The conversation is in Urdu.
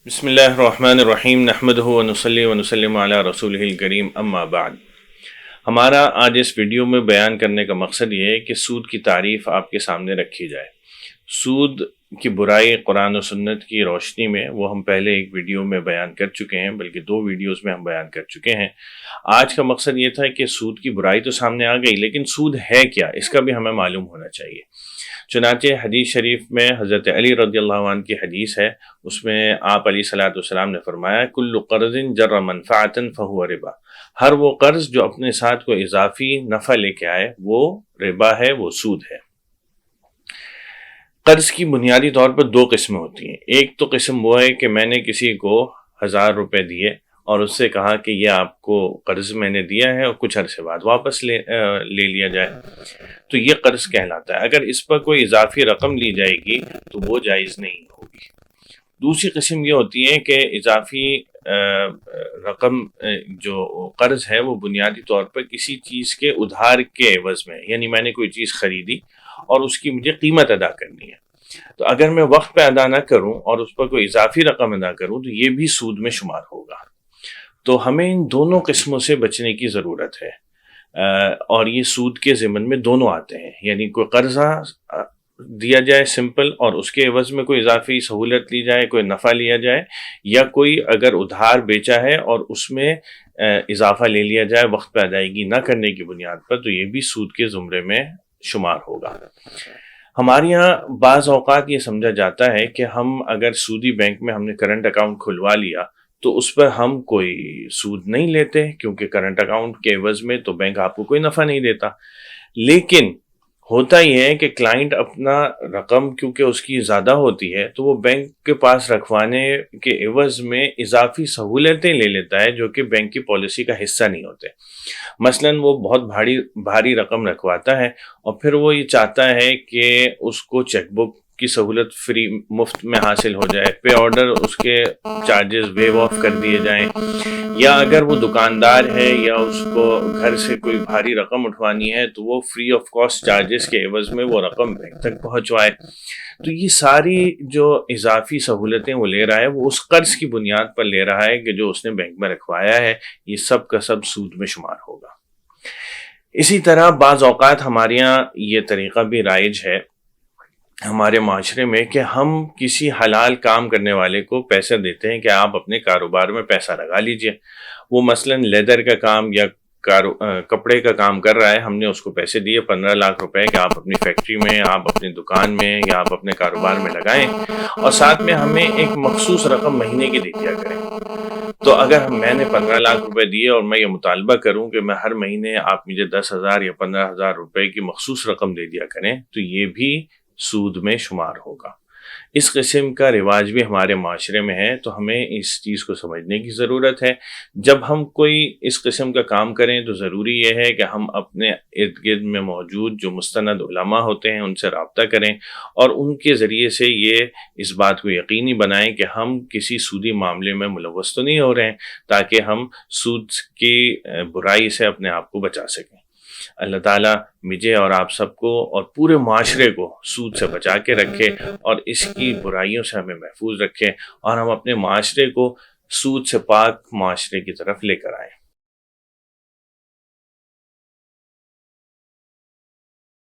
بسم اللہ الرحمن الرحیم نحمدہ ونصلی ونسلم علی رسولہ الکریم اما بعد۔ ہمارا آج اس ویڈیو میں بیان کرنے کا مقصد یہ ہے کہ سود کی تعریف آپ کے سامنے رکھی جائے۔ سود کی برائی قرآن و سنت کی روشنی میں وہ ہم پہلے ایک ویڈیو میں بیان کر چکے ہیں، بلکہ 2 ویڈیوز میں ہم بیان کر چکے ہیں۔ آج کا مقصد یہ تھا کہ سود کی برائی تو سامنے آ گئی، لیکن سود ہے کیا، اس کا بھی ہمیں معلوم ہونا چاہیے۔ چنانچہ حدیث شریف میں حضرت علی رضی اللہ عنہ کی حدیث ہے، اس میں آپ علیہ الصلوۃ والسلام نے فرمایا کل قرض جر منفعۃ فہو ربا، ہر وہ قرض جو اپنے ساتھ کوئی اضافی نفع لے کے آئے وہ ربا ہے، وہ سود ہے۔ قرض کی بنیادی طور پر 2 قسمیں ہوتی ہیں۔ ایک تو قسم وہ ہے کہ میں نے کسی کو 1000 روپے دیے اور اس سے کہا کہ یہ آپ کو قرض میں نے دیا ہے اور کچھ عرصے بعد واپس لے لیا جائے، تو یہ قرض کہلاتا ہے۔ اگر اس پر کوئی اضافی رقم لی جائے گی تو وہ جائز نہیں ہوگی۔ دوسری قسم یہ ہوتی ہے کہ اضافی رقم جو قرض ہے وہ بنیادی طور پر کسی چیز کے ادھار کے عوض میں، یعنی میں نے کوئی چیز خریدی اور اس کی مجھے قیمت ادا کرنی ہے، تو اگر میں وقت پہ ادا نہ کروں اور اس پر کوئی اضافی رقم ادا کروں تو یہ بھی سود میں شمار ہوگا۔ تو ہمیں ان دونوں قسموں سے بچنے کی ضرورت ہے، اور یہ سود کے ضمن میں دونوں آتے ہیں، یعنی کوئی قرضہ دیا جائے سمپل اور اس کے عوض میں کوئی اضافی سہولت لی جائے، کوئی نفع لیا جائے، یا کوئی اگر ادھار بیچا ہے اور اس میں اضافہ لے لیا جائے وقت پہ ادائیگی نہ کرنے کی بنیاد پر، تو یہ بھی سود کے زمرے میں شمار ہوگا۔ ہمارے یہاں بعض اوقات یہ سمجھا جاتا ہے کہ ہم اگر سودی بینک میں ہم نے کرنٹ اکاؤنٹ کھلوا لیا تو اس پر ہم کوئی سود نہیں لیتے، کیونکہ کرنٹ اکاؤنٹ کے عوض میں تو بینک آپ کو کوئی نفع نہیں دیتا۔ لیکن ہوتا یہ ہے کہ کلائنٹ اپنا رقم کیونکہ اس کی زیادہ ہوتی ہے تو وہ بینک کے پاس رکھوانے کے عوض میں اضافی سہولتیں لے لیتا ہے جو کہ بینک کی پالیسی کا حصہ نہیں ہوتے۔ مثلا وہ بہت بھاری رقم رکھواتا ہے اور پھر وہ یہ چاہتا ہے کہ اس کو چیک بک کی سہولت فری مفت میں حاصل ہو جائے، پے آرڈر اس کے چارجز ویو آف کر دیے جائیں، یا اگر وہ دکاندار ہے یا اس کو گھر سے کوئی بھاری رقم اٹھوانی ہے تو وہ فری آف کاسٹ چارجز کے عوض میں وہ رقم بینک تک پہنچوائے۔ تو یہ ساری جو اضافی سہولتیں وہ لے رہا ہے وہ اس قرض کی بنیاد پر لے رہا ہے کہ جو اس نے بینک میں رکھوایا ہے، یہ سب کا سب سود میں شمار ہوگا۔ اسی طرح بعض اوقات ہمارے یہاں یہ طریقہ بھی رائج ہے ہمارے معاشرے میں کہ ہم کسی حلال کام کرنے والے کو پیسے دیتے ہیں کہ آپ اپنے کاروبار میں پیسہ لگا لیجئے۔ وہ مثلا لیدر کا کام یا کپڑے کا کام کر رہا ہے، ہم نے اس کو پیسے دیے 15 لاکھ روپے کہ آپ اپنی فیکٹری میں، آپ اپنی دکان میں یا آپ اپنے کاروبار میں لگائیں، اور ساتھ میں ہمیں ایک مخصوص رقم مہینے کی دے دیا کریں۔ تو اگر میں نے 15 لاکھ روپے دیے اور میں یہ مطالبہ کروں کہ میں ہر مہینے آپ مجھے 10,000 یا 15,000 روپے کی مخصوص رقم دے دیا کریں، تو یہ بھی سود میں شمار ہوگا۔ اس قسم کا رواج بھی ہمارے معاشرے میں ہے، تو ہمیں اس چیز کو سمجھنے کی ضرورت ہے۔ جب ہم کوئی اس قسم کا کام کریں تو ضروری یہ ہے کہ ہم اپنے ارد گرد میں موجود جو مستند علماء ہوتے ہیں ان سے رابطہ کریں اور ان کے ذریعے سے یہ اس بات کو یقینی بنائیں کہ ہم کسی سودی معاملے میں ملوث تو نہیں ہو رہے ہیں، تاکہ ہم سود کی برائی سے اپنے آپ کو بچا سکیں۔ اللہ تعالیٰ مجھے اور آپ سب کو اور پورے معاشرے کو سود سے بچا کے رکھے اور اس کی برائیوں سے ہمیں محفوظ رکھے، اور ہم اپنے معاشرے کو سود سے پاک معاشرے کی طرف لے کر آئیں۔